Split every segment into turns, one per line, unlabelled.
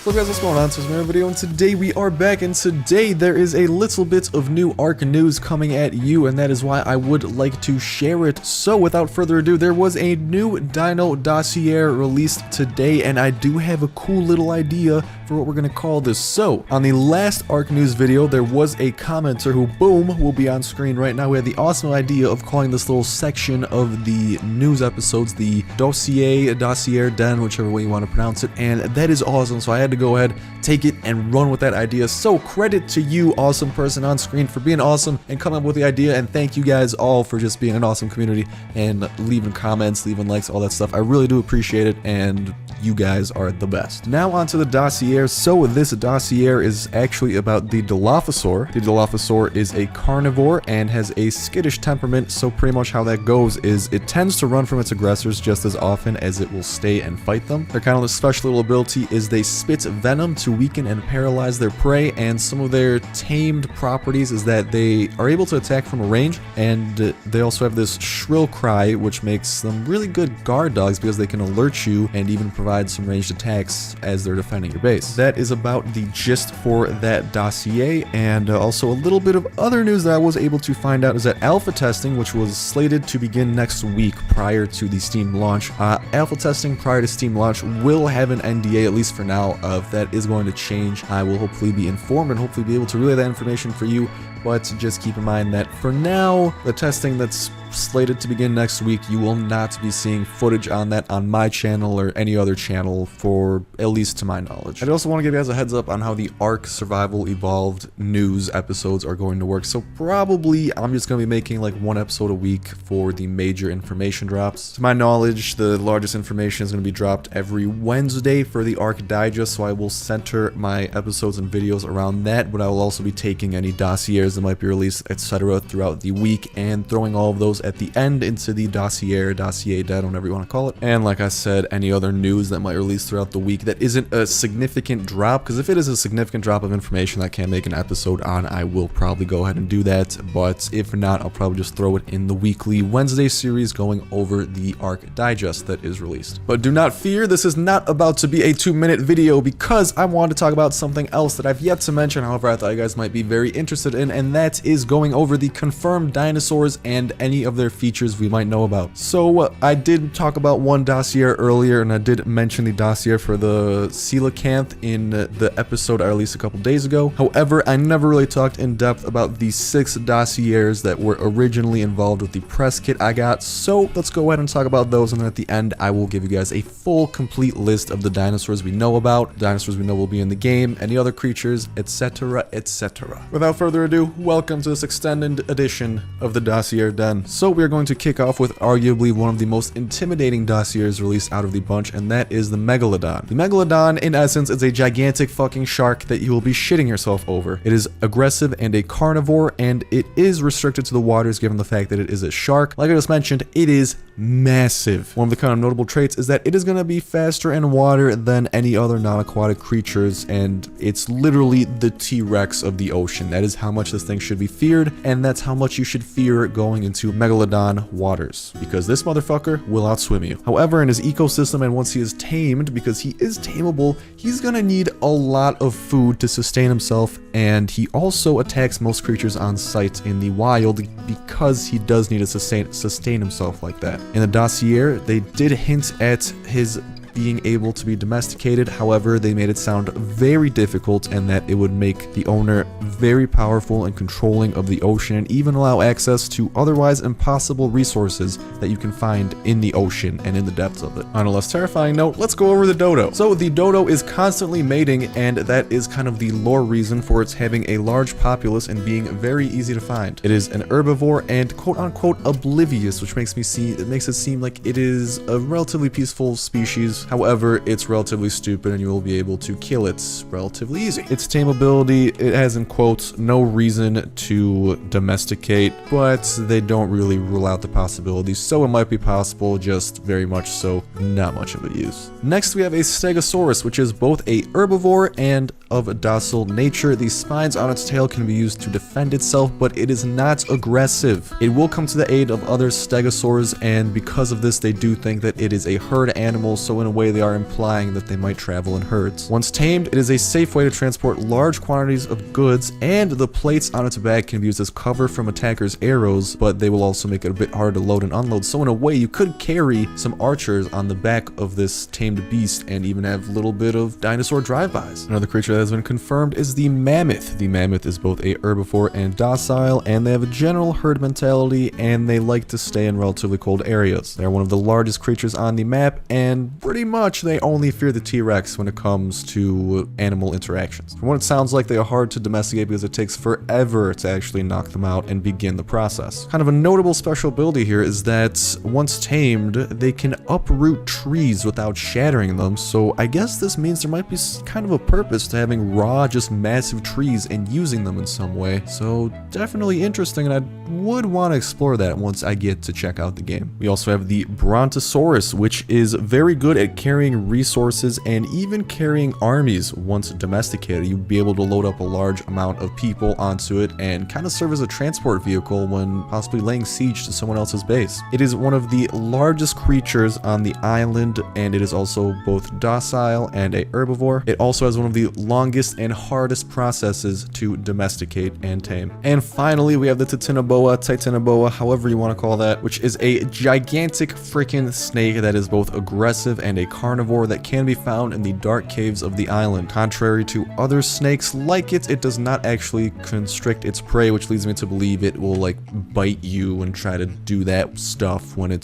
So guys, what's going on? So it's another video, and today we are back, and today there is a little bit of new ARK news coming at you, and that is why I would like to share it. So without further ado, there was a new Dino Dossier released today, and I do have a cool little idea for what we're going to call this. So, on the last ARK news video, there was a commenter who, boom, will be on screen right now. We had the awesome idea of calling this little section of the news episodes the Dossier, Den, whichever way you want to pronounce it, and that is awesome. So I had to go ahead, take it, and run with that idea. So credit to you, awesome person on screen, for being awesome and coming up with the idea, and thank you guys all for just being an awesome community and leaving comments, leaving likes, all that stuff. I really do appreciate it, and you guys are the best. Now onto the Dossier. So this Dossier is actually about the Dilophosaur. The Dilophosaur is a carnivore and has a skittish temperament, so pretty much how that goes is it tends to run from its aggressors just as often as it will stay and fight them. Their kind of special little ability is they spit venom to weaken and paralyze their prey, and some of their tamed properties is that they are able to attack from a range, and they also have this shrill cry, which makes them really good guard dogs because they can alert you and even provide some ranged attacks as they're defending your base. That is about the gist for that Dossier, and also a little bit of other news that I was able to find out is that alpha testing, which was slated to begin next week prior to the Steam launch, alpha testing prior to Steam launch will have an NDA, at least for now. If that is going to change, I will hopefully be informed and hopefully be able to relay that information for you. But just keep in mind that for now, the testing that's slated to begin next week, you will not be seeing footage on that on my channel or any other channel, for at least to my knowledge. I also want to give you guys a heads up on how the ARK Survival Evolved news episodes are going to work. So probably I'm just going to be making like one episode a week for the major information drops. To my knowledge, the largest information is going to be dropped every Wednesday for the ARK Digest, so I will center my episodes and videos around that, but I will also be taking any dossiers that might be released, etc. throughout the week and throwing all of those at the end into the Dossier, Den, whatever you want to call it. And like I said, any other news that might release throughout the week that isn't a significant drop, because if it is a significant drop of information that I can't make an episode on, I will probably go ahead and do that. But if not, I'll probably just throw it in the weekly Wednesday series going over the ARK Digest that is released. But do not fear, this is not about to be a 2-minute video, because I wanted to talk about something else that I've yet to mention. However, I thought you guys might be very interested in, and that is going over the confirmed dinosaurs and any of their features we might know about. So I did talk about one Dossier earlier, and I did mention the Dossier for the coelacanth in the episode I released a couple days ago. However, I never really talked in depth about the 6 Dossiers that were originally involved with the press kit I got. So let's go ahead and talk about those, and then at the end I will give you guys a full complete list of the dinosaurs we know about, dinosaurs we know will be in the game, any other creatures, etc, etc. Without further ado, welcome to this extended edition of the Dossier Den. So we are going to kick off with arguably one of the most intimidating dossiers released out of the bunch, and that is the Megalodon. The Megalodon, in essence, is a gigantic fucking shark that you will be shitting yourself over. It is aggressive and a carnivore, and it is restricted to the waters given the fact that it is a shark. Like I just mentioned, it is massive. One of the kind of notable traits is that it is going to be faster in water than any other non-aquatic creatures, and it's literally the T-Rex of the ocean. That is how much this thing should be feared, and that's how much you should fear going into Megalodon waters, because this motherfucker will outswim you. However, in his ecosystem, and once he is tamed, because he is tameable, he's gonna need a lot of food to sustain himself, and he also attacks most creatures on sight in the wild because he does need to sustain himself like that. In the Dossier, they did hint at his being able to be domesticated. However, they made it sound very difficult, and that it would make the owner very powerful and controlling of the ocean, and even allow access to otherwise impossible resources that you can find in the ocean and in the depths of it. On a less terrifying note, let's go over the dodo. So the dodo is constantly mating, and that is kind of the lore reason for its having a large populace and being very easy to find. It is an herbivore and quote-unquote oblivious, which makes it seem like it is a relatively peaceful species. However, it's relatively stupid, and you will be able to kill it relatively easy. Its tameability, it has in quotes no reason to domesticate, but they don't really rule out the possibilities, so it might be possible, just very much so not much of a use. Next we have a Stegosaurus, which is both a herbivore and a of docile nature. The spines on its tail can be used to defend itself, but it is not aggressive. It will come to the aid of other stegosaurs, and because of this, they do think that it is a herd animal, so in a way they are implying that they might travel in herds. Once tamed, it is a safe way to transport large quantities of goods, and the plates on its back can be used as cover from attackers' arrows, but they will also make it a bit hard to load and unload. So in a way, you could carry some archers on the back of this tamed beast and even have a little bit of dinosaur drive-bys. Another creature that has been confirmed is the Mammoth. The Mammoth is both a herbivore and docile, and they have a general herd mentality, and they like to stay in relatively cold areas. They're one of the largest creatures on the map, and pretty much they only fear the T-Rex when it comes to animal interactions. From what it sounds like, they are hard to domesticate because it takes forever to actually knock them out and begin the process. Kind of a notable special ability here is that once tamed, they can uproot trees without shattering them, so I guess this means there might be kind of a purpose to having raw, just massive trees and using them in some way. So definitely interesting, and I would want to explore that once I get to check out the game. We also have the Brontosaurus, which is very good at carrying resources and even carrying armies. Once domesticated, you'd be able to load up a large amount of people onto it and kind of serve as a transport vehicle when possibly laying siege to someone else's base. It is one of the largest creatures on the island, and it is also both docile and a herbivore. It also has one of the longest and hardest processes to domesticate and tame. And finally, we have the Titanoboa, however you want to call that, which is a gigantic freaking snake that is both aggressive and a carnivore that can be found in the dark caves of the island. Contrary to other snakes like it, it does not actually constrict its prey, which leads me to believe it will like bite you and try to do that stuff when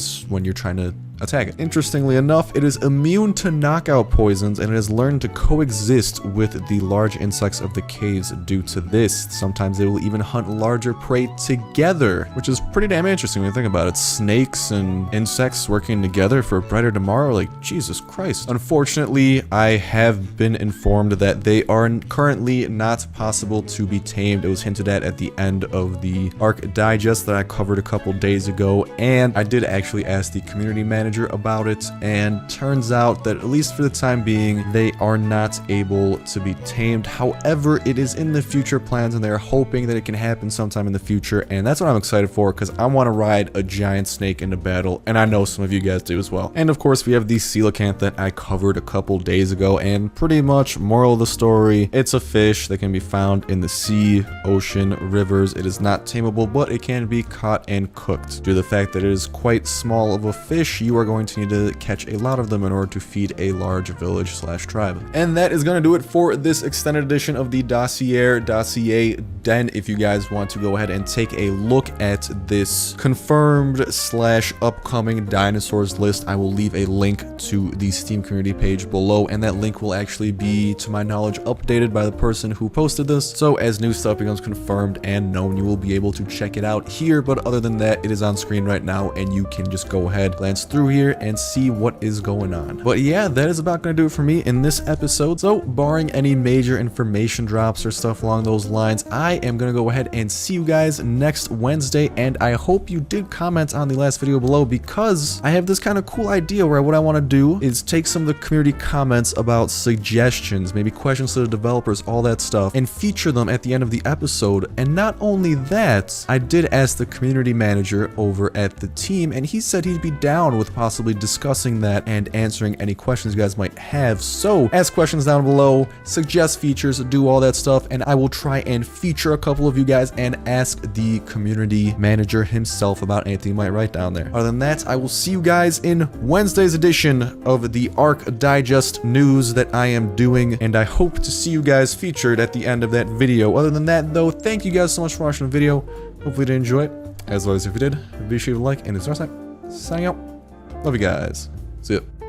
you're trying to attack it. Interestingly enough, it is immune to knockout poisons, and it has learned to coexist with the large insects of the caves due to this. Sometimes they will even hunt larger prey together, which is pretty damn interesting when you think about it. Snakes and insects working together for a brighter tomorrow, like Jesus Christ. Unfortunately, I have been informed that they are currently not possible to be tamed. It was hinted at the end of the ARK digest that I covered a couple days ago, and I did actually ask the community manager about it, and turns out that at least for the time being, they are not able to be tamed. However, it is in the future plans, and they're hoping that it can happen sometime in the future, and that's what I'm excited for, because I want to ride a giant snake into battle, and I know some of you guys do as well. And of course, we have the coelacanth that I covered a couple days ago, and pretty much moral of the story, it's a fish that can be found in the sea, ocean, rivers. It is not tameable, but it can be caught and cooked. Due to the fact that it is quite small of a fish, you are going to need to catch a lot of them in order to feed a large village / tribe. And that is going to do it for this extended edition of the Dossier Den. If you guys want to go ahead and take a look at this confirmed / upcoming dinosaurs list, I will leave a link to the Steam community page below, and that link will actually be, to my knowledge, updated by the person who posted this. So as new stuff becomes confirmed and known, you will be able to check it out here. But other than that, it is on screen right now, and you can just go ahead, glance through here and see what is going on. But yeah, that is about going to do it for me in this episode. So barring any major information drops or stuff along those lines, I am going to go ahead and see you guys next Wednesday. And I hope you did comment on the last video below, because I have this kind of cool idea where what I want to do is take some of the community comments about suggestions, maybe questions to the developers, all that stuff, and feature them at the end of the episode. And not only that, I did ask the community manager over at the team, and he said he'd be down with possibly discussing that and answering any questions you guys might have. So ask questions down below, suggest features, do all that stuff, and I will try and feature a couple of you guys and ask the community manager himself about anything you might write down there. Other than that, I will see you guys in Wednesday's edition of the ARK Digest news that I am doing, and I hope to see you guys featured at the end of that video. Other than that though, thank you guys so much for watching the video. Hopefully you did enjoy it. As always, if you did, be sure to like, and it's Starsnipe signing out. Love you guys. See ya.